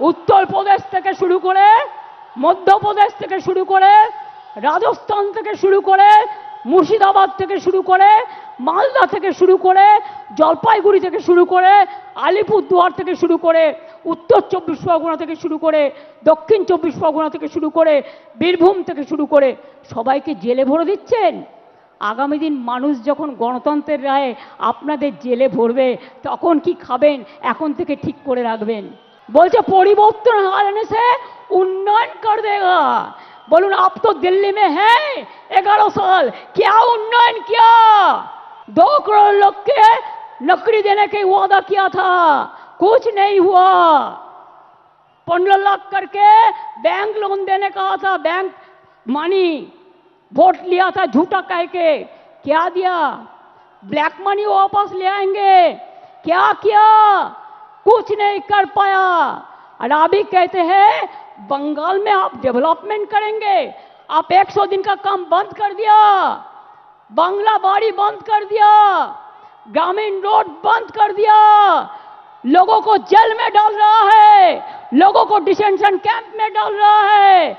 উত্তরপ্রদেশ থেকে শুরু করে, মধ্যপ্রদেশ থেকে শুরু করে, রাজস্থান থেকে শুরু করে, মুর্শিদাবাদ থেকে শুরু করে, মালদা থেকে শুরু করে, জলপাইগুড়ি থেকে শুরু করে, আলিপুরদুয়ার থেকে শুরু করে, উত্তর 24 পরগনা থেকে শুরু করে, দক্ষিণ 24 পরগনা থেকে শুরু করে, বীরভূম থেকে শুরু করে সবাইকে জেলে ভরে দিচ্ছেন। আগামী দিন মানুষ যখন গণতন্ত্রের রায়ে আপনাদের জেলে ভরবে তখন কি খাবেন এখন থেকে ঠিক করে রাখবেন। বলছে পরিবর্তন आने से उन्नयन कर देगा। बोलून आप तो दिल्ली में हैं 11 साल, क्या उन्नयन किया? 2 करोड़ लोग के नौकरी देने के वादा किया था, कुछ नहीं हुआ। 15 लाख करके बैंक लोन देने का था, बैंक मनी वोट लिया था झूठा कह के, क्या दिया? ब्लैक मनी वापस ले आएंगे, क्या किया? कुछ नहीं कर पाया। और अभी कहते हैं बंगाल में आप डेवलपमेंट करेंगे, आप 100 दिन का काम बंद कर दिया, बांग्ला बाड़ी बंद कर दिया, ग्रामीण रोड बंद कर दिया, लोगों को जेल में डाल रहा है, लोगों को डिटेंशन कैंप में डाल रहा है।